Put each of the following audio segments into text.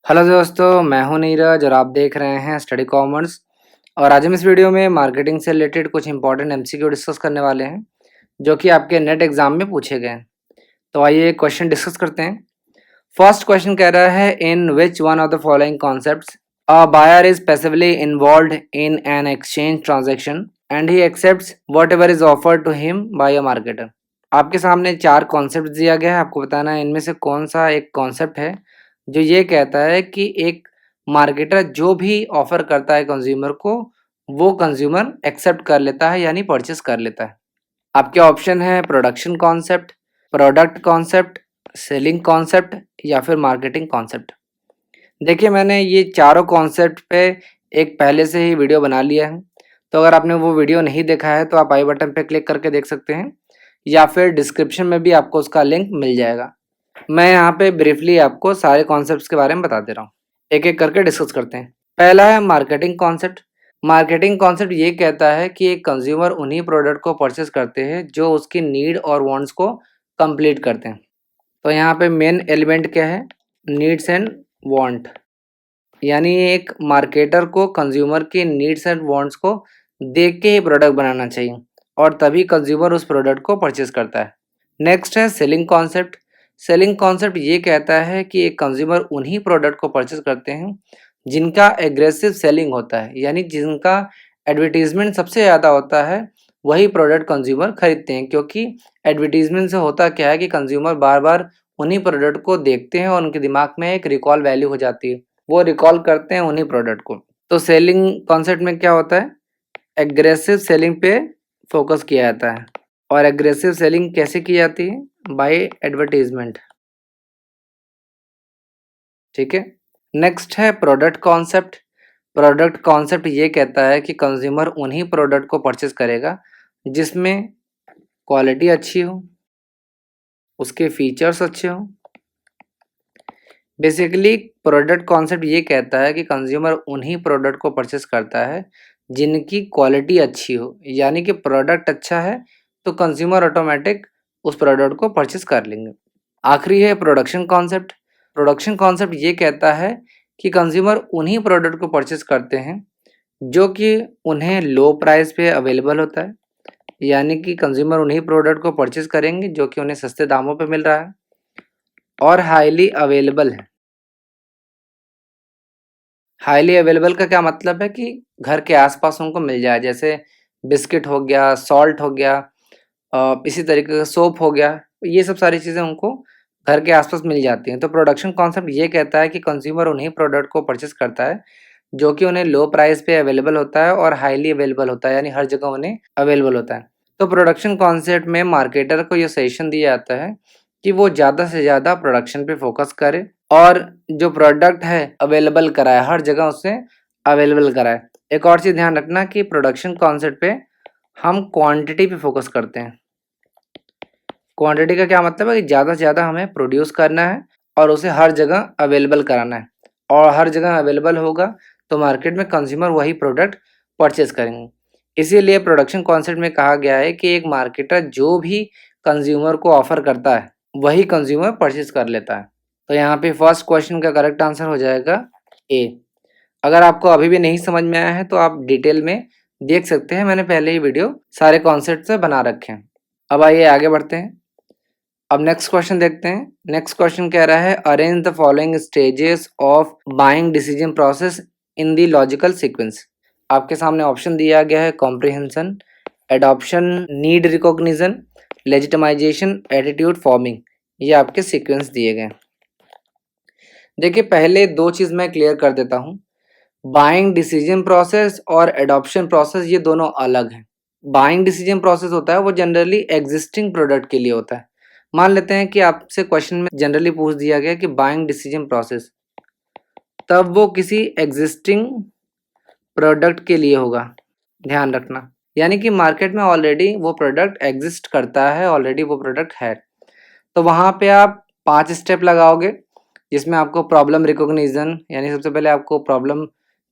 Hello दोस्तों, मैं हूं नीरज और आप देख रहे हैं स्टडी कॉमर्स। और आज हम इस वीडियो में मार्केटिंग से रिलेटेड कुछ इंपॉर्टेंट एमसीक्यू डिस्कस करने वाले हैं जो कि आपके नेट एग्जाम में पूछे गए हैं। तो आइए क्वेश्चन डिस्कस करते हैं। फर्स्ट क्वेश्चन कह रहा है, in which one of the following concepts a buyer is passively involved in an exchange transaction and he accepts whatever is offered to him by a marketer. आपके सामने चार concept दिया गया है, आपको बताना है इनमें से कौन सा एक कॉन्सेप्ट है जो ये कहता है कि एक मार्केटर जो भी ऑफर करता है कंज्यूमर को, वो कंज्यूमर एक्सेप्ट कर लेता है यानी परचेस कर लेता है। आपके ऑप्शन है production concept, product concept, selling concept या फिर मार्केटिंग कॉन्सेप्ट। देखिए, मैंने ये चारों कॉन्सेप्ट पे एक पहले से ही वीडियो बना लिया है, तो अगर आपने वो वीडियो नहीं देखा है तो आप आई बटन पे क्लिक करके देख सकते हैं या फिर डिस्क्रिप्शन में भी आपको उसका लिंक मिल जाएगा। मैं यहाँ पे ब्रीफली आपको सारे कॉन्सेप्ट्स के बारे में बता दे रहा हूँ, एक एक करके डिस्कस करते हैं। पहला है मार्केटिंग कॉन्सेप्ट। मार्केटिंग कॉन्सेप्ट ये कहता है कि एक कंज्यूमर उन्हीं प्रोडक्ट को परचेस करते हैं जो उसकी नीड और वांट्स को कंप्लीट करते हैं। तो यहाँ पे मेन एलिमेंट क्या है? Needs and want. यानी एक मार्केटर को कंज्यूमर की नीड्स एंड वांट्स को देख के ही प्रोडक्ट बनाना चाहिए और तभी कंज्यूमर उस प्रोडक्ट को परचेस करता है। नेक्स्ट है सेलिंग कॉन्सेप्ट। सेलिंग कॉन्सेप्ट ये कहता है कि एक कंज्यूमर उन्हीं प्रोडक्ट को परचेस करते हैं जिनका एग्रेसिव सेलिंग होता है, यानी जिनका एडवर्टीजमेंट सबसे ज़्यादा होता है, वही प्रोडक्ट कंज्यूमर खरीदते हैं। क्योंकि एडवर्टीजमेंट से होता क्या है कि कंज्यूमर बार बार उन्हीं प्रोडक्ट को देखते हैं और उनके दिमाग में एक रिकॉल वैल्यू हो जाती है, वो रिकॉल करते हैं उन्हीं प्रोडक्ट को। तो सेलिंग कॉन्सेप्ट में क्या होता है? एग्रेसिव सेलिंग पे फोकस किया जाता है। और एग्रेसिव सेलिंग कैसे की जाती है? By advertisement. ठीक है। नेक्स्ट है प्रोडक्ट कॉन्सेप्ट। प्रोडक्ट कॉन्सेप्ट ये कहता है कि कंज्यूमर उन्हीं प्रोडक्ट को परचेस करेगा जिसमें क्वालिटी अच्छी हो, उसके फीचर्स अच्छे हो। बेसिकली प्रोडक्ट कॉन्सेप्ट ये कहता है कि कंज्यूमर उन्हीं प्रोडक्ट को परचेस करता है जिनकी क्वालिटी अच्छी हो, यानी कि प्रोडक्ट अच्छा है तो कंज्यूमर ऑटोमेटिक उस प्रोडक्ट को परचेस कर लेंगे। आखिरी है प्रोडक्शन कॉन्सेप्ट। प्रोडक्शन कॉन्सेप्ट ये कहता है कि कंज्यूमर उन्हीं प्रोडक्ट को परचेस करते हैं जो कि उन्हें लो प्राइस पे अवेलेबल होता है, यानी कि कंज्यूमर उन्हीं प्रोडक्ट को परचेस करेंगे जो कि उन्हें सस्ते दामों पे मिल रहा है और हाईली अवेलेबल है। हाईली अवेलेबल का क्या मतलब है कि घर के आसपास उनको मिल जाए, जैसे बिस्किट हो गया, सॉल्ट हो गया, इसी तरीके का सोप हो गया, ये सब सारी चीज़ें उनको घर के आसपास मिल जाती हैं। तो प्रोडक्शन कॉन्सेप्ट ये कहता है कि कंज्यूमर उन्हीं प्रोडक्ट को परचेस करता है जो कि उन्हें लो प्राइस पे अवेलेबल होता है और हाईली अवेलेबल होता है, यानी हर जगह उन्हें अवेलेबल होता है। तो प्रोडक्शन कॉन्सेप्ट में मार्केटर को ये सजेशन दिया जाता है कि वो ज़्यादा से ज़्यादा प्रोडक्शन पे फोकस करे और जो प्रोडक्ट है अवेलेबल कराए, हर जगह उसे अवेलेबल कराए। एक और चीज़ ध्यान रखना कि प्रोडक्शन कॉन्सेप्ट पे हम क्वांटिटी पे फोकस करते हैं। क्वांटिटी का क्या मतलब है कि ज़्यादा से ज़्यादा हमें प्रोड्यूस करना है और उसे हर जगह अवेलेबल कराना है, और हर जगह अवेलेबल होगा तो मार्केट में कंज्यूमर वही प्रोडक्ट परचेज करेंगे। इसीलिए प्रोडक्शन कॉन्सेप्ट में कहा गया है कि एक मार्केटर जो भी कंज्यूमर को ऑफर करता है वही कंज्यूमर परचेज कर लेता है। तो यहाँ पे फर्स्ट क्वेश्चन का करेक्ट आंसर हो जाएगा ए। अगर आपको अभी भी नहीं समझ में आया है तो आप डिटेल में देख सकते हैं, मैंने पहले ही वीडियो सारे कॉन्सेप्ट से बना रखे हैं। अब आइए आगे बढ़ते हैं। अब नेक्स्ट क्वेश्चन देखते हैं। नेक्स्ट क्वेश्चन कह रहा है, arrange the following stages of buying decision process in the logical sequence. आपके सामने ऑप्शन दिया गया है comprehension, adoption, need recognition, legitimisation, attitude forming. ये आपके सीक्वेंस दिए गए। देखिए, पहले दो चीज़ मैं क्लियर कर देता हूँ। बाइंग डिसीजन प्रोसेस और एडॉप्शन प्रोसेस ये दोनों अलग हैं। बाइंग डिसीजन प्रोसेस होता है वो जनरली एग्जिस्टिंग प्रोडक्ट के लिए होता है। मान लेते हैं कि आपसे क्वेश्चन में जनरली पूछ दिया गया कि बाइंग डिसीजन प्रोसेस, तब वो किसी एग्जिस्टिंग प्रोडक्ट के लिए होगा। ध्यान रखना, यानी कि मार्केट में ऑलरेडी वो प्रोडक्ट एग्जिस्ट करता है, ऑलरेडी वो प्रोडक्ट है, तो वहाँ पे आप 5 स्टेप लगाओगे जिसमें आपको प्रॉब्लम रिकॉग्निशन, यानी सबसे पहले आपको प्रॉब्लम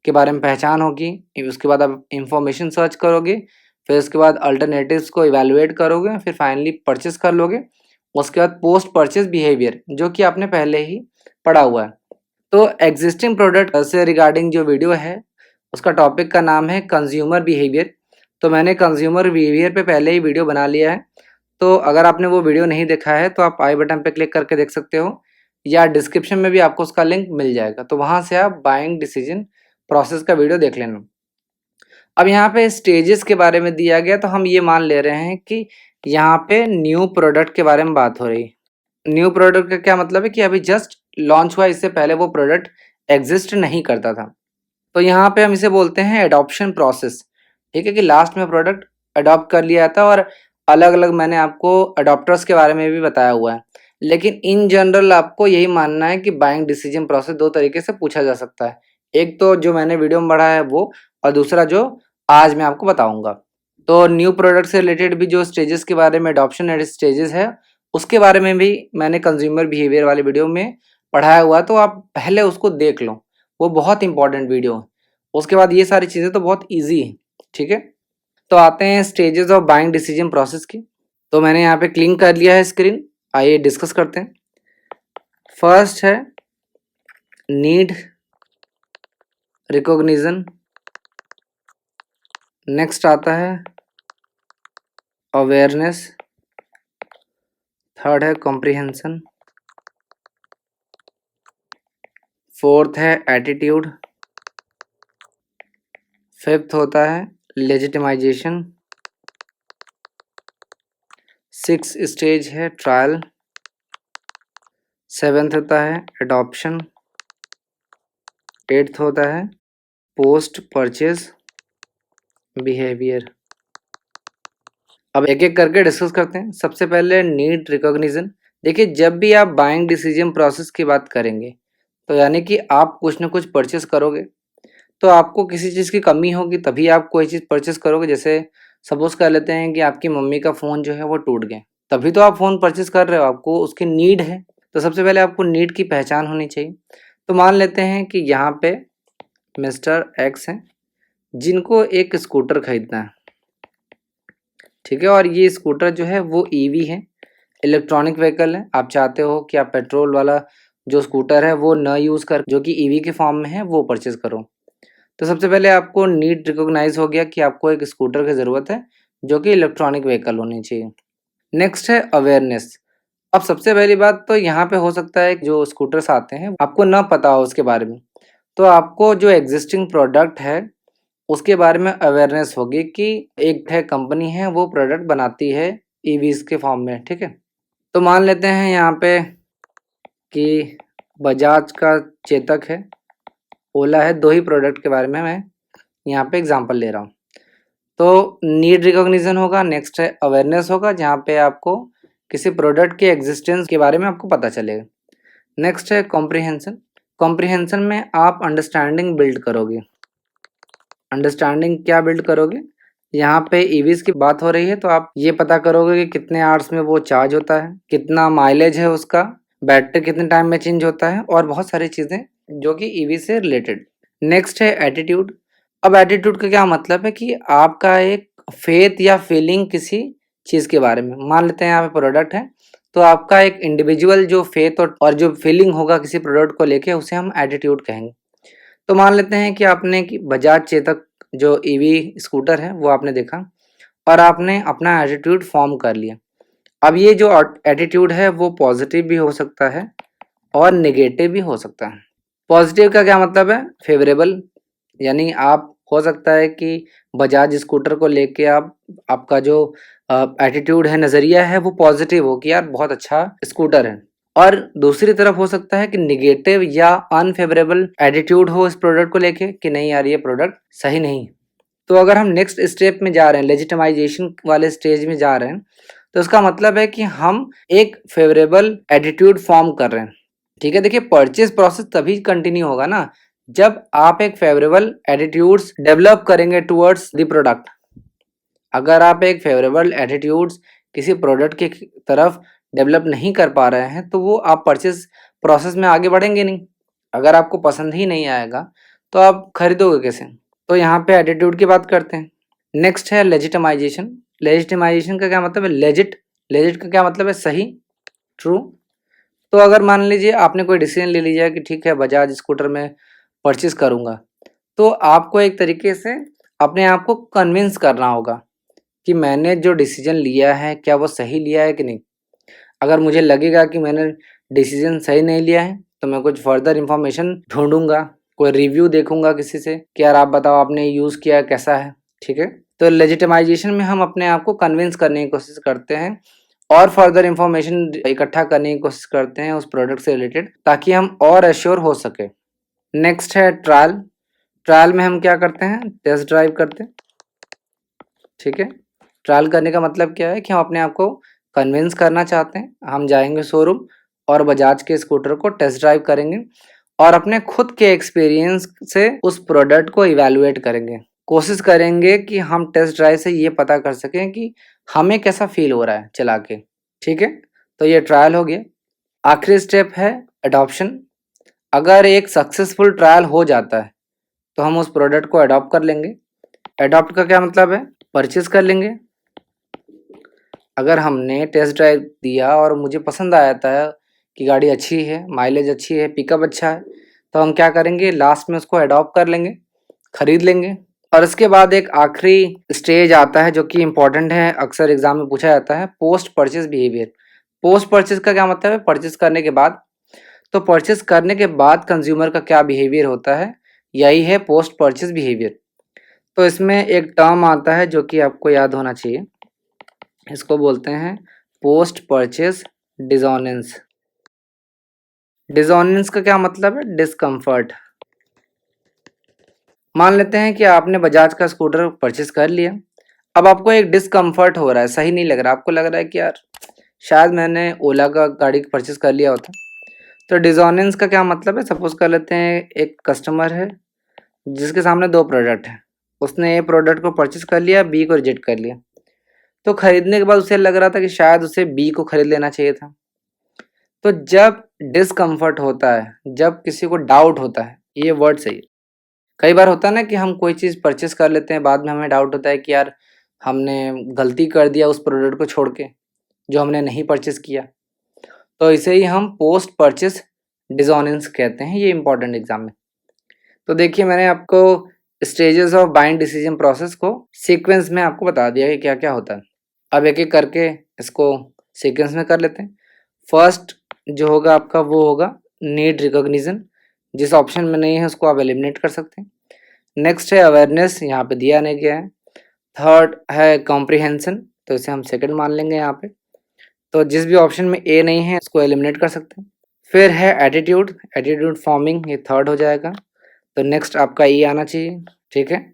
के बारे में पहचान होगी, उसके बाद आप इंफॉर्मेशन सर्च करोगे, फिर उसके बाद अल्टरनेटिव्स को इवैल्यूएट करोगे, फिर फाइनली परचेस कर लोगे। उसके बाद पोस्ट परचेस बिहेवियर, जो कि आपने पहले ही पढ़ा हुआ है। तो एग्जिस्टिंग प्रोडक्ट से रिगार्डिंग जो वीडियो है उसका टॉपिक का नाम है कंज्यूमर बिहेवियर। तो मैंने कंज्यूमर बिहेवियर पे पहले ही वीडियो बना लिया है। तो अगर आपने वो वीडियो नहीं देखा है तो आप आई बटन पे क्लिक करके देख सकते हो, या डिस्क्रिप्शन में भी आपको उसका लिंक मिल जाएगा। तो वहाँ से आप बाइंग डिसीजन प्रोसेस का वीडियो देख लेना। अब यहाँ पे स्टेजेस के बारे में दिया गया, तो हम ये मान ले रहे हैं कि यहाँ पे न्यू प्रोडक्ट के बारे में बात हो रही है। न्यू प्रोडक्ट का क्या मतलब है कि अभी जस्ट लॉन्च हुआ, इससे पहले वो प्रोडक्ट एग्जिस्ट नहीं करता था। तो यहाँ पे हम इसे बोलते हैं एडॉप्शन प्रोसेस। ठीक है, कि लास्ट में प्रोडक्ट अडॉप्ट कर लिया था, और अलग अलग मैंने आपको अडॉप्टर्स के बारे में भी बताया हुआ है। लेकिन इन जनरल आपको यही मानना है कि बाइंग डिसीजन प्रोसेस दो तरीके से पूछा जा सकता है। एक तो जो मैंने वीडियो में पढ़ा है वो, और दूसरा जो आज मैं आपको बताऊंगा। तो न्यू प्रोडक्ट से रिलेटेड भी जो स्टेजेस के बारे में, अडॉप्शन एंड स्टेजेस है, उसके बारे में भी मैंने कंज्यूमर बिहेवियर वाले वीडियो में पढ़ाया हुआ, तो आप पहले उसको देख लो, वो बहुत इंपॉर्टेंट वीडियो है। उसके बाद ये सारी चीज़ें तो बहुत ईजी है। ठीक है, तो आते हैं stages of buying decision process की। तो मैंने यहाँ पे क्लिक कर लिया है स्क्रीन, आइए डिस्कस करते हैं। फर्स्ट है नीड रिकॉग्निशन, नेक्स्ट आता है अवेयरनेस, थर्ड है कॉम्प्रिहेंशन, फोर्थ है एटीट्यूड, फिफ्थ होता है लेजिटिमाइजेशन, सिक्स स्टेज है ट्रायल, सेवेंथ होता है एडॉप्शन, एट्थ होता है पोस्ट परचेज बिहेवियर। अब एक एक करके डिस्कस करते हैं। सबसे पहले नीड रिकॉग्निशन। देखिए, जब भी आप बाइंग डिसीजन प्रोसेस की बात करेंगे, तो यानी कि आप कुछ ना कुछ परचेस करोगे, तो आपको किसी चीज़ की कमी होगी तभी आप कोई चीज़ परचेस करोगे। जैसे सपोज कर लेते हैं कि आपकी मम्मी का फ़ोन जो है वो टूट गया, तभी तो आप फ़ोन परचेस कर रहे हो, आपको उसकी नीड है। तो सबसे पहले आपको नीड की पहचान होनी चाहिए। तो मान लेते हैं कि यहाँ पे मिस्टर एक्स हैं, जिनको एक स्कूटर खरीदना है। ठीक है, और ये स्कूटर जो है वो ईवी है, इलेक्ट्रॉनिक व्हीकल है। आप चाहते हो कि आप पेट्रोल वाला जो स्कूटर है वो न यूज़ कर, जो कि ईवी के फॉर्म में है, वो परचेज करो। तो सबसे पहले आपको नीड रिकॉग्नाइज हो गया कि आपको एक स्कूटर की ज़रूरत है जो कि इलेक्ट्रॉनिक व्हीकल होनी चाहिए। नेक्स्ट है अवेयरनेस। अब सबसे पहली बात तो यहाँ पे हो सकता है जो स्कूटर्स आते हैं आपको ना पता हो उसके बारे में, तो आपको जो एग्जिस्टिंग प्रोडक्ट है उसके बारे में अवेयरनेस होगी कि एक है कंपनी है वो प्रोडक्ट बनाती है ईवीज के फॉर्म में। ठीक है, तो मान लेते हैं यहाँ पे कि बजाज का चेतक है, ओला है, दो ही प्रोडक्ट के बारे में मैं यहाँ पे एग्जांपल ले रहा हूँ। तो नीड रिकॉग्निशन होगा, नेक्स्ट है अवेयरनेस होगा, जहाँ पे आपको किसी प्रोडक्ट के एग्जिस्टेंस के बारे में आपको पता चलेगा। नेक्स्ट है कॉम्प्रिहेंशन। कॉम्प्रिहेंशन में आप अंडरस्टैंडिंग बिल्ड करोगे। अंडरस्टैंडिंग क्या बिल्ड करोगे? यहाँ पे ईवीज की बात हो रही है तो आप ये पता करोगे कि कितने आवर्स में वो चार्ज होता है, कितना माइलेज है उसका, बैटरी कितने टाइम में चेंज होता है, और बहुत सारी चीज़ें जो कि ईवी से रिलेटेड। नेक्स्ट है एटीट्यूड। अब एटीट्यूड का क्या मतलब है कि आपका एक फेथ या फीलिंग किसी चीज़ के बारे में। मान लेते हैं यहाँ पे प्रोडक्ट है, तो आपका एक इंडिविजुअल जो फेथ और जो फीलिंग होगा किसी प्रोडक्ट को लेके, उसे हम एटीट्यूड कहेंगे। तो मान लेते हैं कि आपने कि बजाज चेतक जो ईवी स्कूटर है वो आपने देखा, और आपने अपना एटीट्यूड फॉर्म कर लिया। अब ये जो एटीट्यूड है वो पॉजिटिव भी हो सकता है और नेगेटिव भी हो सकता है। पॉजिटिव का क्या मतलब है? फेवरेबल, यानी आप हो सकता है कि बजाज स्कूटर को लेके आपका जो एटीट्यूड है, नज़रिया है, वो पॉजिटिव हो कि यार बहुत अच्छा स्कूटर है। और दूसरी तरफ हो सकता है कि निगेटिव या अनफेवरेबल एटीट्यूड हो इस प्रोडक्ट को लेके कि नहीं यार ये प्रोडक्ट सही नहीं। तो अगर हम नेक्स्ट स्टेप में जा रहे हैं, लेजिटिमाइजेशन वाले स्टेज में जा रहे हैं, तो इसका मतलब है कि हम एक फेवरेबल एटीट्यूड फॉर्म कर रहे हैं। ठीक है, देखिए परचेज प्रोसेस तभी कंटिन्यू होगा ना जब आप एक फेवरेबल एटीट्यूड्स डेवलप करेंगे टुवर्ड्स द प्रोडक्ट। अगर आप एक फेवरेबल एटीट्यूड्स किसी प्रोडक्ट की तरफ डेवलप नहीं कर पा रहे हैं तो वो आप परचेज प्रोसेस में आगे बढ़ेंगे नहीं। अगर आपको पसंद ही नहीं आएगा तो आप खरीदोगे कैसे? तो यहाँ पे एटीट्यूड की बात करते हैं। नेक्स्ट है लेजिटिमाइजेशन। लेजिटिमाइजेशन का क्या मतलब है? लेजिट का क्या मतलब है? सही, ट्रू। तो अगर मान लीजिए आपने कोई डिसीजन ले लिया कि ठीक है बजाज स्कूटर मैं परचेज़ करूँगा, तो आपको एक तरीके से अपने आप को कन्विंस करना होगा कि मैंने जो डिसीजन लिया है क्या वो सही लिया है कि नहीं। अगर मुझे लगेगा कि मैंने डिसीजन सही नहीं लिया है, तो मैं कुछ फर्दर इन्फॉर्मेशन ढूँढूँगा, कोई रिव्यू देखूँगा किसी से कि यार आप बताओ आपने यूज़ किया कैसा है, ठीक है? तो लेजिटिमाइज़ेशन में हम अपने आप को कन्विंस करने की कोशिश करते हैं और फर्दर इन्फॉर्मेशन इकट्ठा करने की कोशिश करते हैं उस प्रोडक्ट से रिलेटेड, ताकि हम और एश्योर हो सकें। नेक्स्ट है ट्रायल। ट्रायल में हम क्या करते हैं? टेस्ट ड्राइव करते हैं, ठीक है? ट्रायल करने का मतलब क्या है कि हम अपने आप को कन्विंस करना चाहते हैं। हम जाएँगे शोरूम और बजाज के स्कूटर को टेस्ट ड्राइव करेंगे और अपने खुद के एक्सपीरियंस से उस प्रोडक्ट को इवैल्यूएट करेंगे। कोशिश करेंगे कि हम टेस्ट ड्राइव से ये पता कर सकें कि हमें कैसा फ़ील हो रहा है चला के, ठीक है? तो ये ट्रायल हो गया। आखिरी स्टेप है एडॉप्शन। अगर एक सक्सेसफुल ट्रायल हो जाता है, तो हम उस प्रोडक्ट को एडॉप्ट कर लेंगे। एडॉप्ट का क्या मतलब है? परचेज़ कर लेंगे। अगर हमने टेस्ट ड्राइव दिया और मुझे पसंद आया था कि गाड़ी अच्छी है, माइलेज अच्छी है, पिकअप अच्छा है, तो हम क्या करेंगे लास्ट में उसको एडॉप्ट कर लेंगे, खरीद लेंगे। और इसके बाद एक आखिरी स्टेज आता है जो कि इम्पोर्टेंट है, अक्सर एग्ज़ाम में पूछा जाता है, post purchase behaviour. Post purchase का क्या मतलब है? परचेज़ करने के बाद। तो परचेज़ करने के बाद कंज़्यूमर का क्या बिहेवियर होता है, यही है पोस्ट परचेज़ बिहेवियर। तो इसमें एक टर्म आता है जो कि आपको याद होना चाहिए। इसको बोलते हैं पोस्ट परचेज़ डिसऑनेंस। डिसऑनेंस का क्या मतलब है? डिस्कम्फर्ट। मान लेते हैं कि आपने बजाज का स्कूटर परचेज़ कर लिया। अब आपको एक डिस्कम्फर्ट हो रहा है, सही नहीं लग रहा, आपको लग रहा है कि यार शायद मैंने ओला का गाड़ी परचेज़ कर लिया होता। तो डिसऑनेंस का क्या मतलब है? सपोज़ कर लेते हैं एक कस्टमर है जिसके सामने 2 प्रोडक्ट हैं। उसने ए प्रोडक्ट को परचेज़ कर लिया, बी को रिजेक्ट कर लिया। तो खरीदने के बाद उसे लग रहा था कि शायद उसे बी को खरीद लेना चाहिए था। तो जब डिस्कम्फर्ट होता है, जब किसी को डाउट होता है, ये वर्ड सही है। कई बार होता है ना कि हम कोई चीज़ परचेज़ कर लेते हैं, बाद में हमें डाउट होता है कि यार हमने गलती कर दिया उस प्रोडक्ट को छोड़ के, जो हमने नहीं परचेज़ किया। तो इसे ही हम पोस्ट परचेज़ डिसऑनेंस कहते हैं, ये इम्पोर्टेंट एग्ज़ाम में। तो देखिए मैंने आपको stages of buying decision process को सीक्वेंस में आपको बता दिया कि क्या-क्या होता है। अब एक-एक करके इसको सीक्वेंस में कर लेते हैं। फर्स्ट जो होगा आपका वो होगा नीड रिकॉग्निशन, जिस ऑप्शन में नहीं है उसको आप एलिमिनेट कर सकते हैं। नेक्स्ट है अवेयरनेस, यहाँ पे दिया नहीं गया है। थर्ड है कॉम्प्रिहेंशन, तो इसे हम सेकंड मान लेंगे यहाँ पे। तो जिस भी ऑप्शन में ए नहीं है इसको एलिमिनेट कर सकते हैं। फिर है एटीट्यूड, एटीट्यूड फॉर्मिंग, ये थर्ड हो जाएगा। तो नेक्स्ट आपका ई आना चाहिए, ठीक है?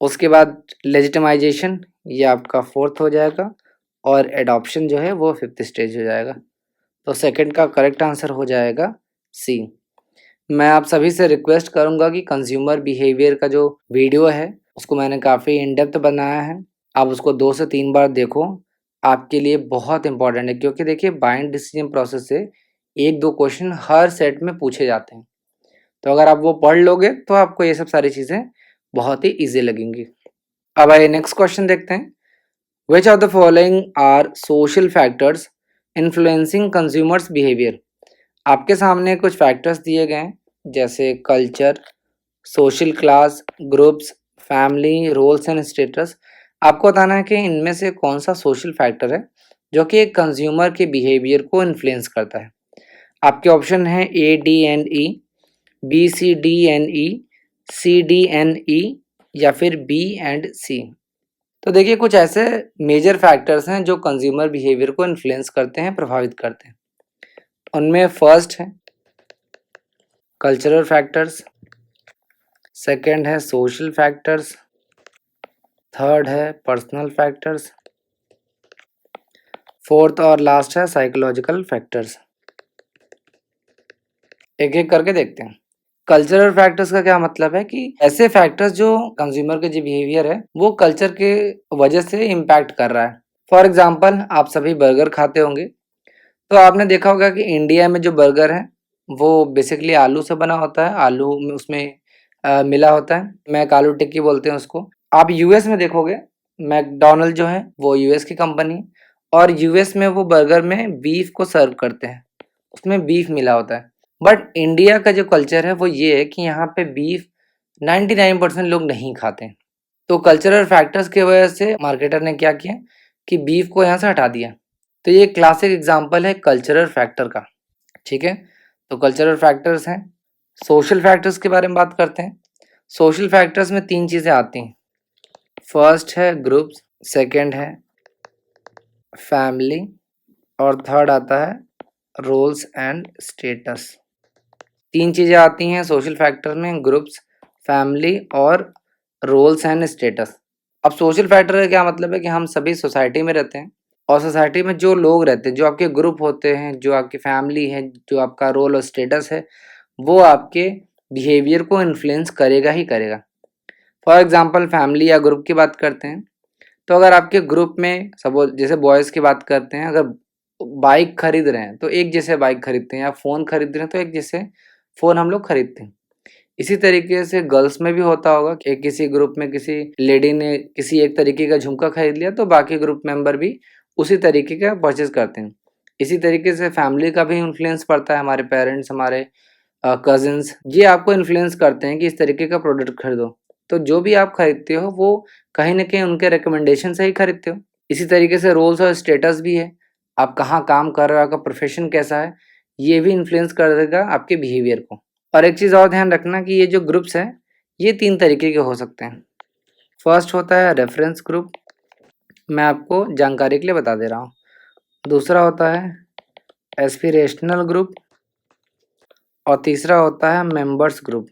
उसके बाद लेजिटिमाइजेशन, ये आपका फोर्थ हो जाएगा और एडॉप्शन जो है वो फिफ्थ स्टेज हो जाएगा। तो सेकंड का करेक्ट आंसर हो जाएगा सी। मैं आप सभी से रिक्वेस्ट करूंगा कि कंज्यूमर बिहेवियर का जो वीडियो है उसको मैंने काफ़ी इन डेप्थ बनाया है, आप उसको 2 से 3 बार देखो, आपके लिए बहुत इंपॉर्टेंट है। क्योंकि देखिए बाइंड डिसीजन प्रोसेस से 1-2 क्वेश्चन हर सेट में पूछे जाते हैं। तो अगर आप वो पढ़ लोगे तो आपको ये सब सारी चीज़ें बहुत ही ईज़ी लगेंगी। अब आइए नेक्स्ट क्वेश्चन देखते हैं। Which of the following are social factors influencing consumers behaviour? आपके सामने कुछ फैक्टर्स दिए गए हैं जैसे culture, social class, groups, family, roles and status. आपको बताना है कि इनमें से कौन सा सोशल फैक्टर है जो कि एक कंज्यूमर के बिहेवियर को इन्फ्लुएंस करता है। आपके ऑप्शन है A D and E, B C D and E, C D and E या फिर बी एंड सी। तो देखिए कुछ ऐसे मेजर फैक्टर्स हैं जो कंज्यूमर बिहेवियर को इन्फ्लुएंस करते हैं, प्रभावित करते हैं। उनमें फर्स्ट है कल्चरल फैक्टर्स, सेकंड है सोशल फैक्टर्स, थर्ड है पर्सनल फैक्टर्स, फोर्थ और लास्ट है साइकोलॉजिकल फैक्टर्स। एक एक करके देखते हैं। कल्चरल फैक्टर्स का क्या मतलब है कि ऐसे फैक्टर्स जो कंज्यूमर के जो बिहेवियर है वो कल्चर के वजह से इम्पैक्ट कर रहा है। फॉर एग्जांपल आप सभी बर्गर खाते होंगे, तो आपने देखा होगा कि इंडिया में जो बर्गर है वो बेसिकली आलू से बना होता है, आलू में उसमें मिला होता है, मैक आलू टिक्की बोलते हैं उसको। आप यूएस में देखोगे मैकडोनल्ड जो है वो यूएस की कंपनी है और यूएस में वो बर्गर में बीफ को सर्व करते हैं। उसमें बीफ मिला होता है। बट इंडिया का जो कल्चर है वो ये है कि यहाँ पे बीफ 99% लोग नहीं खाते। तो कल्चरल फैक्टर्स की वजह से मार्केटर ने क्या किया कि बीफ को यहाँ से हटा दिया। तो ये क्लासिक एग्जांपल है कल्चरल फैक्टर का। ठीक है, तो कल्चरल फैक्टर्स हैं। सोशल फैक्टर्स के बारे में बात करते हैं। सोशल फैक्टर्स में 3 चीज़ें आती हैं। फर्स्ट है ग्रुप्स, सेकंड है फैमिली और थर्ड आता है रोल्स एंड स्टेटस। 3 चीज़ें आती हैं सोशल फैक्टर में, ग्रुप्स, फैमिली और रोल्स एंड स्टेटस। अब सोशल फैक्टर का क्या मतलब है कि हम सभी सोसाइटी में रहते हैं और सोसाइटी में जो लोग रहते हैं, जो आपके ग्रुप होते हैं, जो आपकी फैमिली है, जो आपका रोल और स्टेटस है, वो आपके बिहेवियर को इन्फ्लुएंस करेगा ही करेगा। फॉर एग्जांपल फैमिली या ग्रुप की बात करते हैं, तो अगर आपके ग्रुप में सपोज जैसे बॉयज़ की बात करते हैं, अगर बाइक खरीद रहे हैं तो एक जैसे बाइक खरीदते हैं, या फ़ोन खरीद रहे हैं तो एक जैसे फ़ोन हम लोग खरीदते हैं। इसी तरीके से गर्ल्स में भी होता होगा कि किसी ग्रुप में किसी लेडी ने किसी एक तरीके का झुमका खरीद लिया तो बाकी ग्रुप मेंबर भी उसी तरीके का परचेज करते हैं। इसी तरीके से फैमिली का भी इन्फ्लुएंस पड़ता है, हमारे पेरेंट्स, हमारे कजिन्स, ये आपको इन्फ्लुएंस करते हैं कि इस तरीके का प्रोडक्ट खरीदो। तो जो भी आप खरीदते हो वो कहीं न कहीं उनके रिकमेंडेशन से ही खरीदते हो। इसी तरीके से रोल्स और स्टेटस भी है। आप कहाँ काम कर रहे हो, आपका प्रोफ़ेशन कैसा है, ये भी इन्फ्लुएंस कर देगा आपके बिहेवियर को। और एक चीज़ और ध्यान रखना कि ये जो ग्रुप्स हैं, ये 3 तरीके के हो सकते हैं। फर्स्ट होता है रेफ़रेंस ग्रुप, मैं आपको जानकारी के लिए बता दे रहा हूँ। दूसरा होता है एस्पिरेशनल ग्रुप और तीसरा होता है मेंबर्स ग्रुप।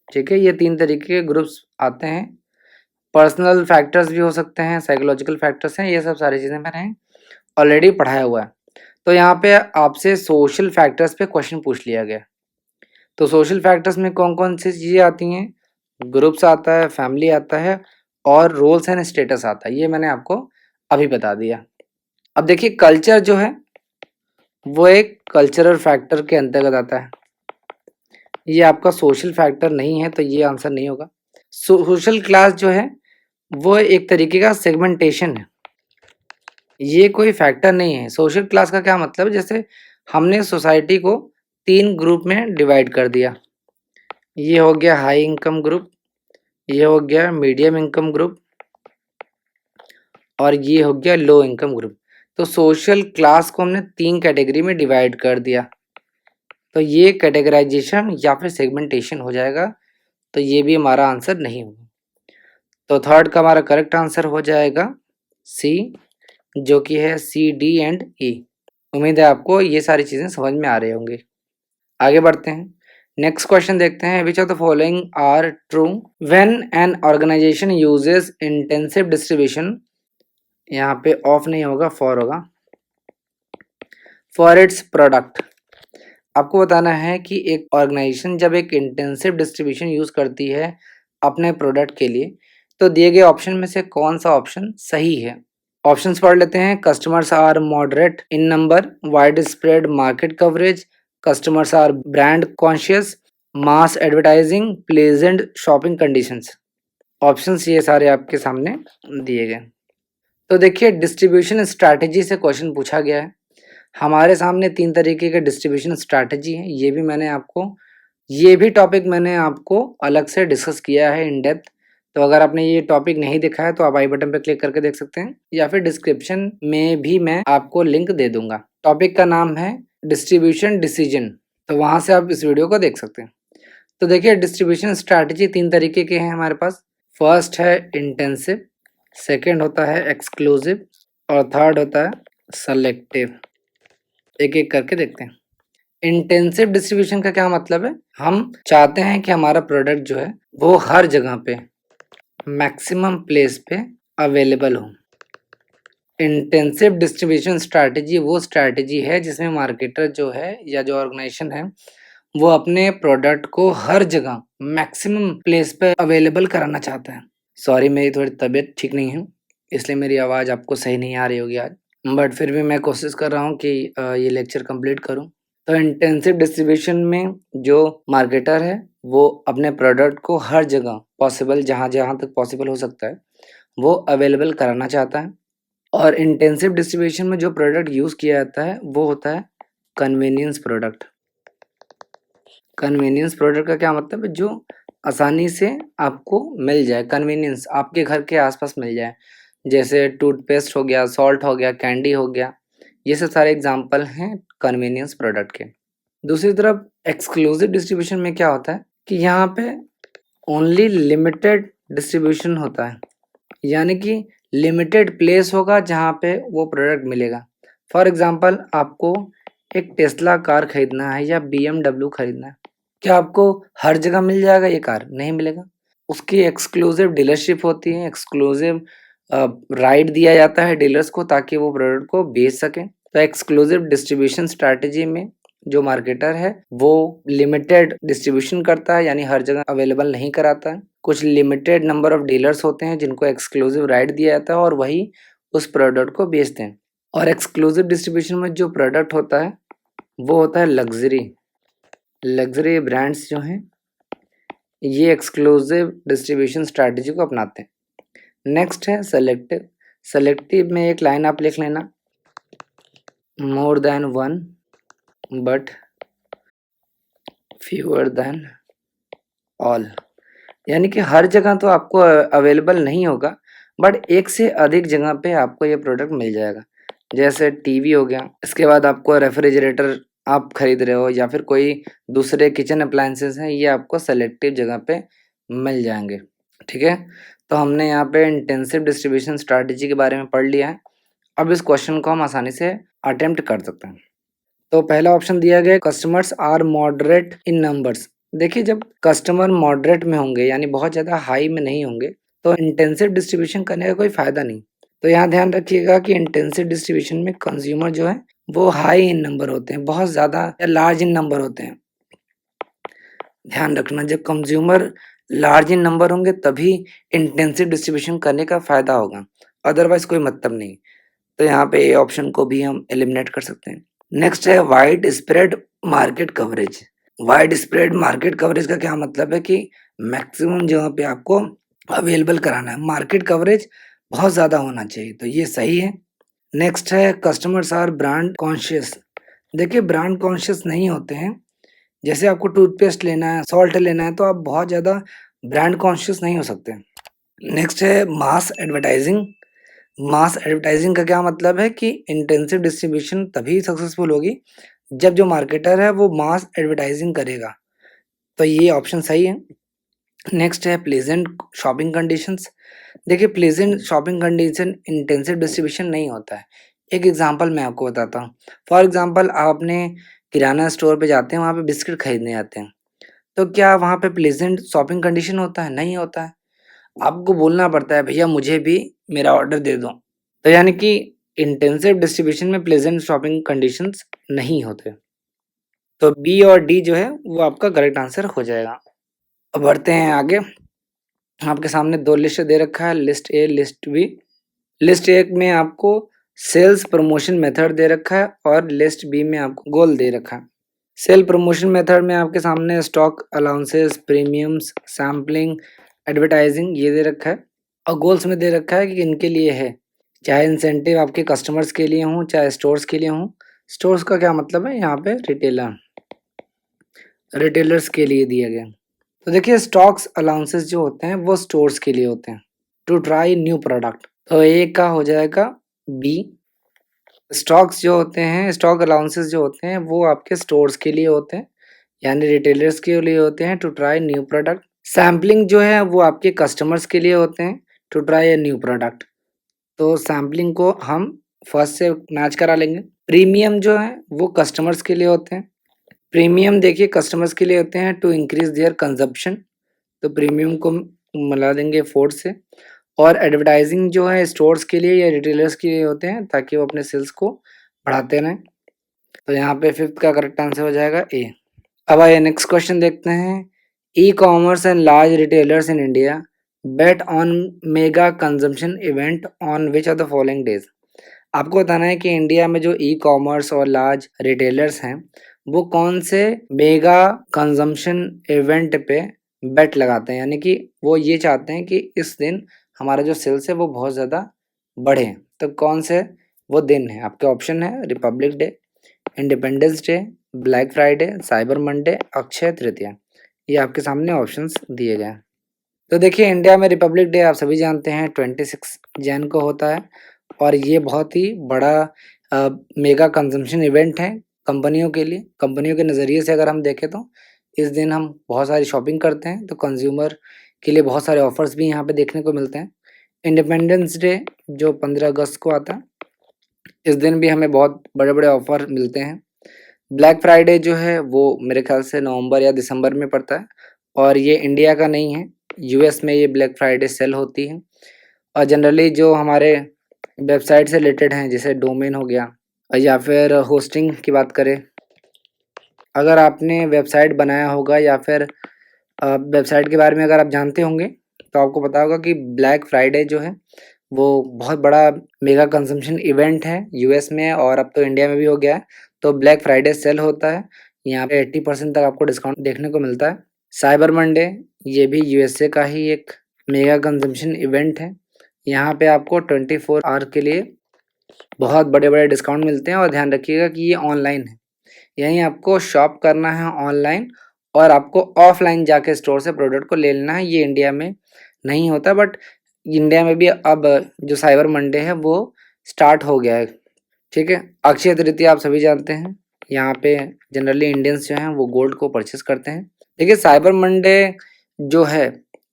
ठीक है, ये 3 तरीके के ग्रुप्स आते हैं। पर्सनल फैक्टर्स भी हो सकते हैं, साइकोलॉजिकल फैक्टर्स हैं, ये सब सारी चीज़ें मैंने ऑलरेडी पढ़ाया हुआ है। तो यहाँ पे आपसे सोशल फैक्टर्स पे क्वेश्चन पूछ लिया गया। तो सोशल फैक्टर्स में कौन-कौन सी चीज़ें आती हैं? ग्रुप्स आता है, फैमिली आता है और रोल्स एंड स्टेटस आता है। ये मैंने आपको अभी बता दिया। अब देखिए कल्चर जो है, वो एक कल्चरल फैक्टर के अंतर्गत आता है। ये आपका सोशल फैक्टर नहीं है, तो ये आंसर नहीं होगा। सोशल क्लास जो है, वो एक तरीके का सेगमेंटेशन है। ये कोई फैक्टर नहीं है। सोशल क्लास का क्या मतलब है, जैसे हमने सोसाइटी को 3 ग्रुप में डिवाइड कर दिया। ये हो गया हाई इनकम ग्रुप, ये हो गया मीडियम इनकम ग्रुप और ये हो गया लो इनकम ग्रुप। तो सोशल क्लास को हमने 3 कैटेगरी में डिवाइड कर दिया। तो ये कैटेगराइजेशन या फिर सेगमेंटेशन हो जाएगा, तो ये भी हमारा आंसर नहीं होगा। तो थर्ड का हमारा करेक्ट आंसर हो जाएगा सी, जो कि है सी, डी एंड ई। उम्मीद है आपको ये सारी चीज़ें समझ में आ रही होंगी। आगे बढ़ते हैं। नेक्स्ट क्वेश्चन देखते हैं। Which of the following are true when an organisation uses intensive distribution, यहाँ पे ऑफ नहीं होगा, फॉर होगा, फॉर इट्स प्रोडक्ट। आपको बताना है कि एक ऑर्गेनाइजेशन जब एक इंटेंसिव डिस्ट्रीब्यूशन यूज करती है अपने प्रोडक्ट के लिए, तो दिए गए ऑप्शन में से कौन सा ऑप्शन सही है। ऑप्शंस पढ़ लेते हैं। Customers are moderate in number, wide spread market coverage, customers are brand conscious, mass advertising, pleasant shopping conditions. Options ये सारे आपके सामने दिए गए। तो देखिए डिस्ट्रीब्यूशन स्ट्रैटेजी से क्वेश्चन पूछा गया है। हमारे सामने 3 तरीके के डिस्ट्रीब्यूशन स्ट्रैटेजी हैं। ये भी टॉपिक मैंने आपको अलग से डिस्कस किया है इन डेप्थ। तो अगर आपने ये टॉपिक नहीं देखा है तो आप आई बटन पे क्लिक करके देख सकते हैं, या फिर डिस्क्रिप्शन में भी मैं आपको लिंक दे दूंगा। टॉपिक का नाम है डिस्ट्रीब्यूशन डिसीजन, तो वहां से आप इस वीडियो को देख सकते हैं। तो देखिए डिस्ट्रीब्यूशन स्ट्रैटेजी 3 तरीके के हैं हमारे पास। फर्स्ट है इंटेंसिव, सेकेंड होता है एक्सक्लूसिव और थर्ड होता है सेलेक्टिव। एक एक करके देखते हैं। इंटेंसिव डिस्ट्रीब्यूशन का क्या मतलब है, हम चाहते हैं कि हमारा प्रोडक्ट जो है वो हर जगह पे मैक्सिमम प्लेस पे अवेलेबल हो। इंटेंसिव डिस्ट्रीब्यूशन स्ट्रैटेजी वो स्ट्रैटेजी है जिसमें मार्केटर जो है या जो ऑर्गेनाइजेशन है वो अपने प्रोडक्ट को हर जगह मैक्सिमम प्लेस पे अवेलेबल कराना चाहता है। सॉरी, मेरी थोड़ी तबीयत ठीक नहीं है, इसलिए मेरी आवाज़ आपको सही नहीं आ रही होगी आज, बट फिर भी मैं कोशिश कर रहा हूँ कि ये लेक्चर कंप्लीट करूँ। तो इंटेंसिव डिस्ट्रीब्यूशन में जो मार्केटर है वो अपने प्रोडक्ट को हर जगह पॉसिबल, जहाँ जहाँ तक पॉसिबल हो सकता है, वो अवेलेबल कराना चाहता है। और इंटेंसिव डिस्ट्रीब्यूशन में जो प्रोडक्ट यूज़ किया जाता है वो होता है कन्वीनियंस प्रोडक्ट। कन्वीनियंस प्रोडक्ट का क्या मतलब है? जो आसानी से आपको मिल जाए, कन्वीनियंस आपके घर के आसपास मिल जाए, जैसे टूथपेस्ट हो गया, सॉल्ट हो गया, कैंडी हो गया, ये सब सारे एग्जाम्पल हैं कन्वीनियंस प्रोडक्ट के। दूसरी तरफ एक्सक्लूसिव डिस्ट्रीब्यूशन में क्या होता है कि यहाँ पे ओनली लिमिटेड डिस्ट्रीब्यूशन होता है, यानी कि लिमिटेड प्लेस होगा जहाँ पे वो प्रोडक्ट मिलेगा। फॉर एग्जांपल आपको एक टेस्ला कार खरीदना है या BMW खरीदना है, क्या आपको हर जगह मिल जाएगा ये कार? नहीं मिलेगा। उसकी एक्सक्लूसिव डीलरशिप होती है, एक्सक्लूसिव राइट दिया जाता है डीलर्स को ताकि वो प्रोडक्ट को बेच सकें। तो एक्सक्लूसिव डिस्ट्रीब्यूशन स्ट्रैटेजी में जो मार्केटर है वो लिमिटेड डिस्ट्रीब्यूशन करता है, यानी हर जगह अवेलेबल नहीं कराता है। कुछ लिमिटेड नंबर ऑफ डीलर्स होते हैं जिनको एक्सक्लूसिव राइट दिया जाता है और वही उस प्रोडक्ट को बेचते हैं। और एक्सक्लूसिव डिस्ट्रीब्यूशन में जो प्रोडक्ट होता है वो होता है लग्जरी। लग्जरी ब्रांड्स जो हैं ये एक्सक्लूसिव डिस्ट्रीब्यूशन स्ट्रैटेजी को अपनाते हैं। नेक्स्ट है सेलेक्टिव। सेलेक्टिव में एक लाइन आप लिख लेना, more than one but fewer than all, यानी कि हर जगह तो आपको अवेलेबल नहीं होगा बट एक से अधिक जगह पे आपको ये प्रोडक्ट मिल जाएगा। जैसे टीवी हो गया, इसके बाद आपको रेफ्रिजरेटर आप खरीद रहे हो या फिर कोई दूसरे किचन अप्लायंसेस हैं, ये आपको सेलेक्टिव जगह पे मिल जाएंगे। ठीक है, तो हमने यहाँ पे इंटेंसिव डिस्ट्रीब्यूशन स्ट्रैटेजी के बारे में पढ़ लिया है। अब इस क्वेश्चन को हम आसानी से अटेम्प्ट कर सकते हैं। तो पहला ऑप्शन दिया गया, customers are moderate in numbers. देखिए, जब कस्टमर मॉडरेट में होंगे यानी बहुत ज़्यादा हाई में नहीं होंगे तो इंटेंसिव डिस्ट्रीब्यूशन करने का कोई फ़ायदा नहीं। तो यहाँ ध्यान रखिएगा कि इंटेंसिव डिस्ट्रीब्यूशन में कंज्यूमर जो है वो हाई इन नंबर होते हैं, बहुत ज़्यादा या लार्ज इन नंबर होते हैं। ध्यान रखना, जब कंज्यूमर लार्ज इन नंबर होंगे तभी इंटेंसिव डिस्ट्रीब्यूशन करने का फ़ायदा होगा, अदरवाइज कोई मतलब नहीं। तो यहाँ पे ए ऑप्शन को भी हम एलिमिनेट कर सकते हैं। नेक्स्ट है wide spread market coverage. Wide spread market coverage का क्या मतलब है कि मैक्सिमम जगह पे आपको अवेलेबल कराना है, मार्केट कवरेज बहुत ज़्यादा होना चाहिए, तो ये सही है। नेक्स्ट है कस्टमर्स आर ब्रांड कॉन्शियस। देखिए, ब्रांड कॉन्शियस नहीं होते हैं। जैसे आपको टूथपेस्ट लेना है, सॉल्ट लेना है, तो आप बहुत ज़्यादा ब्रांड कॉन्शियस नहीं हो सकते। नेक्स्ट है मास एडवर्टाइजिंग। मास एडवर्टाइजिंग का क्या मतलब है कि इंटेंसिव डिस्ट्रीब्यूशन तभी सक्सेसफुल होगी जब जो मार्केटर है वो मास एडवर्टाइजिंग करेगा, तो ये ऑप्शन सही है। नेक्स्ट है प्लेजेंट शॉपिंग कंडीशंस। देखिए, pleasant shopping condition intensive distribution नहीं होता है। एक एग्जांपल मैं आपको बताता हूँ। फॉर एग्जांपल, आप अपने किराना स्टोर पे जाते हैं, वहाँ पे बिस्किट खरीदने जाते हैं, तो क्या वहाँ पे प्लेजेंट शॉपिंग कंडीशन होता है? नहीं होता है। आपको बोलना पड़ता है, भैया मुझे भी मेरा ऑर्डर दे दो। तो यानी कि इंटेंसिव डिस्ट्रीब्यूशन में प्लेजेंट शॉपिंग कंडीशंस नहीं होते। तो बी और डी जो है वो आपका करेक्ट आंसर हो जाएगा। अब बढ़ते हैं आगे। आपके सामने दो लिस्ट दे रखा है, list A, list B. List A में आपको सेल्स प्रमोशन मेथड दे रखा है और लिस्ट बी में आपको गोल दे रखा है। सेल प्रमोशन मेथड में आपके सामने stock allowances, premiums, sampling, advertising ये दे रखा है। और गोल्स में दे रखा है कि इनके लिए है, चाहे इंसेंटिव आपके कस्टमर्स के लिए हों चाहे स्टोर्स के लिए हों। स्टोर्स का क्या मतलब है? यहाँ पे रिटेलर्स के लिए दिया गया। तो देखिए, स्टॉक्स अलाउंसेस जो होते हैं वो स्टोर्स के लिए होते हैं, टू ट्राई न्यू प्रोडक्ट। तो ए का हो जाएगा बी। स्टॉक्स जो होते हैं, स्टॉक अलाउंसेस जो होते हैं वो आपके स्टोर्स के लिए होते हैं, यानी रिटेलर्स के लिए होते हैं, to try new product. Sampling जो है वो आपके कस्टमर्स के लिए होते हैं, to try a new product. तो सैम्पलिंग को हम फर्स्ट से मैच करा लेंगे। प्रीमियम जो है वो कस्टमर्स के लिए होते हैं। प्रीमियम देखिए कस्टमर्स के लिए होते हैं टू इंक्रीज देयर कंजप्शन, तो प्रीमियम को मिला देंगे 4 से। और एडवर्टाइजिंग जो है स्टोर्स के लिए या रिटेलर्स के लिए होते हैं ताकि वो अपने सेल्स को बढ़ाते रहें। तो यहाँ पे फिफ्थ का करेक्ट आंसर हो जाएगा ए। अब आइए नेक्स्ट क्वेश्चन देखते हैं। E commerce and large retailers in India bet on mega consumption event on which of the following days. आपको बताना है कि इंडिया में जो ई कॉमर्स और लार्ज रिटेलर्स हैं वो कौन से मेगा कंजम्पशन इवेंट पे बेट लगाते हैं, यानी कि वो ये चाहते हैं कि इस दिन हमारा जो सेल्स है वो बहुत ज़्यादा बढ़े। तो कौन से वो दिन है? आपके ऑप्शन है Republic Day, Independence Day, Black Friday, Cyber Monday, Akshaya Tritiya. ये आपके सामने ऑप्शंस दिए गए हैं। तो देखिए इंडिया में रिपब्लिक डे आप सभी जानते हैं 26 जैन को होता है और ये बहुत ही बड़ा मेगा कंजम्पशन इवेंट है कंपनियों के लिए। कंपनियों के नज़रिए से अगर हम देखें तो इस दिन हम बहुत सारी शॉपिंग करते हैं, तो कंज्यूमर के लिए बहुत सारे ऑफर्स भी यहाँ पे देखने को मिलते हैं। इंडिपेंडेंस डे जो 15 अगस्त को आता है, इस दिन भी हमें बहुत बड़े-बड़े ऑफर मिलते हैं। ब्लैक फ्राइडे जो है वो मेरे ख्याल से नवंबर या दिसंबर में पड़ता है और ये इंडिया का नहीं है, यूएस में ये ब्लैक फ्राइडे सेल होती है। और जनरली जो हमारे वेबसाइट से रिलेटेड हैं, जैसे डोमेन हो गया या फिर होस्टिंग की बात करें, अगर आपने वेबसाइट बनाया होगा या फिर वेबसाइट के बारे में अगर आप जानते होंगे, तो आपको पता होगा कि ब्लैक फ्राइडे जो है वो बहुत बड़ा मेगा कंजम्पशन इवेंट है यूएस में और अब तो इंडिया में भी हो गया है। तो ब्लैक फ्राइडे सेल होता है, यहाँ पे 80% तक आपको डिस्काउंट देखने को मिलता है। साइबर मंडे ये भी यूएसए का ही एक मेगा कंजम्पशन इवेंट है, यहाँ पे आपको 24 आवर के लिए बहुत बड़े-बड़े डिस्काउंट मिलते हैं और ध्यान रखिएगा कि ये ऑनलाइन है। यहीं आपको शॉप करना है ऑनलाइन और आपको ऑफलाइन जाके स्टोर से प्रोडक्ट को ले लेना है, ये इंडिया में नहीं होता। बट इंडिया में भी अब जो साइबर मंडे है वो स्टार्ट हो गया है, ठीक है। अक्षय तृतीया आप सभी जानते हैं, यहाँ पे जनरली इंडियंस जो हैं वो गोल्ड को परचेस करते हैं। देखिए साइबर मंडे जो है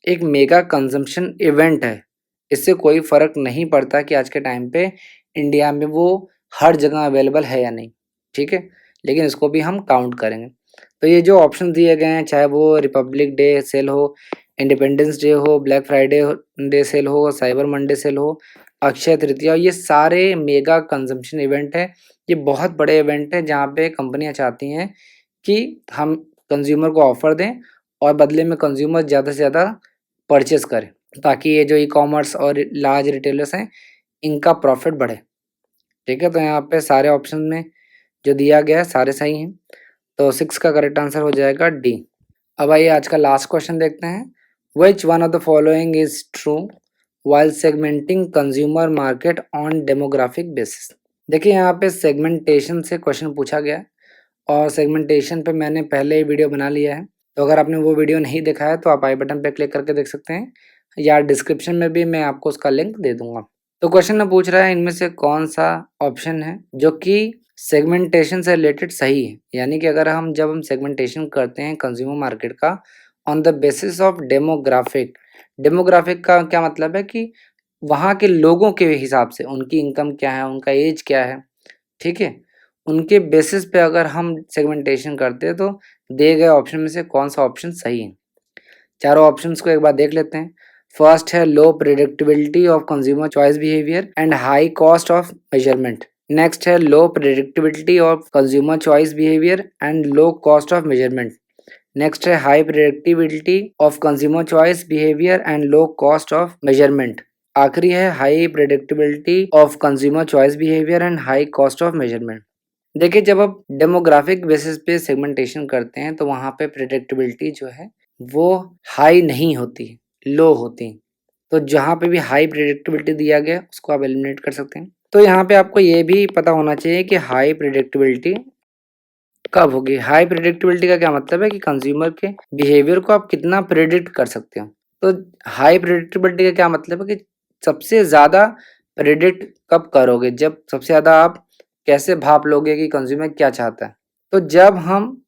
एक मेगा कंजम्पशन इवेंट है, इससे कोई फ़र्क नहीं पड़ता कि आज के टाइम पे इंडिया में वो हर जगह अवेलेबल है या नहीं, ठीक है, लेकिन इसको भी हम काउंट करेंगे। तो ये जो ऑप्शन दिए गए हैं, चाहे वो रिपब्लिक डे सेल हो, इंडिपेंडेंस डे हो, ब्लैक फ्राइडे डे सेल हो, साइबर मंडे सेल हो, अक्षय तृतीया, ये सारे मेगा कंजम्पशन इवेंट है। ये बहुत बड़े इवेंट है जहाँ पे कंपनियाँ चाहती हैं कि हम कंज्यूमर को ऑफ़र दें और बदले में कंज्यूमर ज़्यादा से ज़्यादा परचेस करें, ताकि ये जो ई-कॉमर्स और लार्ज रिटेलर्स हैं, इनका प्रॉफ़िट बढ़े, ठीक है। तो यहाँ पे सारे ऑप्शन में जो दिया गया है सारे सही हैं, तो 6 का करेक्ट आंसर हो जाएगा डी। अब आइए आज का लास्ट क्वेश्चन देखते हैं। Which one of the following is true while segmenting consumer market on demographic basis. देखिए यहाँ पे सेगमेंटेशन से क्वेश्चन पूछा गया है और सेगमेंटेशन पे मैंने पहले ही वीडियो बना लिया है, तो अगर आपने वो वीडियो नहीं देखा है तो आप आई बटन पे क्लिक करके देख सकते हैं या डिस्क्रिप्शन में भी मैं आपको उसका लिंक दे दूंगा। तो क्वेश्चन में पूछ रहा है इनमें से कौन सा ऑप्शन है जो कि सेगमेंटेशन से रिलेटेड सही है, यानी कि अगर जब हम सेगमेंटेशन करते हैं कंज्यूमर मार्केट का on the basis of demographic. Demographic का क्या मतलब है कि वहाँ के लोगों के हिसाब से उनकी इनकम क्या है, उनका एज क्या है, ठीक है, उनके बेसिस पे अगर हम सेगमेंटेशन करते हैं तो दिए गए ऑप्शन में से कौन सा ऑप्शन सही है। चारों ऑप्शंस को एक बार देख लेते हैं। फर्स्ट है low predictability of consumer choice behaviour and high cost of measurement. Next है low predictability of consumer choice behaviour and low cost of measurement. Next है high predictability of consumer choice behaviour and low cost of measurement. आखिरी है high predictability of consumer choice behaviour and high cost of measurement. देखिए जब आप demographic basis पे segmentation करते हैं तो वहाँ पे प्रेडिक्टेबिलिटी जो है वो हाई नहीं होती, लो होती। तो जहाँ पे भी हाई प्रेडिक्टेबिलिटी दिया गया उसको आप एलिमिनेट कर सकते हैं। तो यहाँ पे आपको ये भी पता होना चाहिए कि हाई प्रेडिक्टेबिलिटी कब होगी। हाई प्रेडिक्टेबिलिटी का क्या मतलब है कि कंज्यूमर के बिहेवियर को आप कितना प्रेडिक्ट कर सकते हो। तो हाई प्रेडिक्टेबिलिटी का क्या मतलब है कि सबसे ज़्यादा प्रेडिक्ट कब करोगे, जब सबसे ज़्यादा आप कैसे भाप लोगे कि कंज्यूमर क्या चाहता है। तो जब हम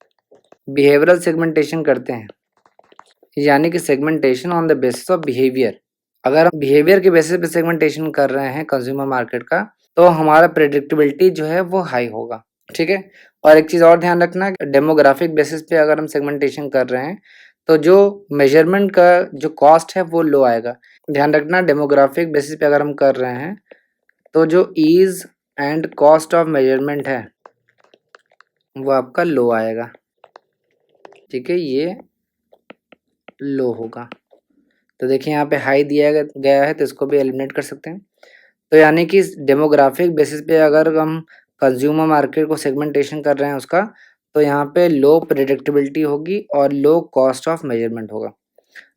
बिहेवियरल सेगमेंटेशन करते हैं, यानी कि segmentation on the basis of behaviour, अगर हम बिहेवियर के बेसिस पे सेगमेंटेशन कर रहे हैं कंज्यूमर मार्केट का, तो हमारा प्रेडिक्टेबिलिटी जो है वो हाई होगा, ठीक है। और एक चीज़ और ध्यान रखना, डेमोग्राफिक बेसिस पे अगर हम सेगमेंटेशन कर रहे हैं तो जो मेजरमेंट का जो कॉस्ट है वो लो आएगा। ध्यान रखना डेमोग्राफिक बेसिस पे अगर हम कर रहे हैं तो जो ease and cost of measurement है वो आपका लो आएगा, ठीक है, ये लो होगा। तो देखिए यहाँ पे हाई दिया गया है तो इसको भी एलिमिनेट कर सकते हैं। तो यानी कि डेमोग्राफिक बेसिस पे अगर हम कंज्यूमर मार्केट को सेगमेंटेशन कर रहे हैं उसका, तो यहाँ पे लो प्रेडिक्टेबिलिटी होगी और लो कॉस्ट ऑफ मेजरमेंट होगा।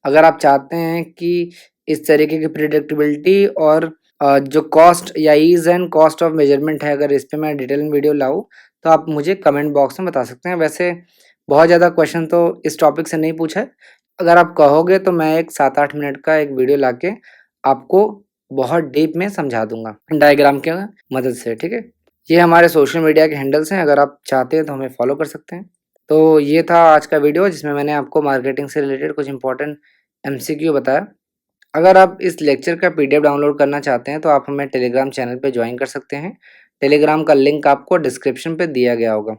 अगर आप चाहते हैं कि इस तरीके की प्रेडिक्टेबिलिटी और जो कॉस्ट या ease and cost of measurement है, अगर इस पे मैं डिटेल में वीडियो लाऊं तो आप मुझे कमेंट बॉक्स में बता सकते हैं। वैसे बहुत ज़्यादा क्वेश्चन तो इस टॉपिक से नहीं पूछा है। अगर आप कहोगे तो मैं एक 7-8 मिनट का एक वीडियो लाके आपको बहुत डीप में समझा दूँगा डायग्राम के मदद से, ठीक है? ये हमारे सोशल मीडिया के हैंडल्स हैं, अगर आप चाहते हैं तो हमें फॉलो कर सकते हैं। तो ये था आज का वीडियो जिसमें मैंने आपको मार्केटिंग से रिलेटेड कुछ इम्पोर्टेंट एमसीक्यू बताया। अगर आप इस लेक्चर का पीडीएफ डाउनलोड करना चाहते हैं तो आप हमें टेलीग्राम चैनल पे ज्वाइन कर सकते हैं। टेलीग्राम का लिंक आपको डिस्क्रिप्शन पे दिया गया होगा।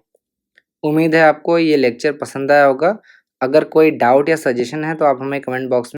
उम्मीद है आपको ये लेक्चर पसंद आया होगा। अगर कोई डाउट या सजेशन है तो आप हमें कमेंट बॉक्स में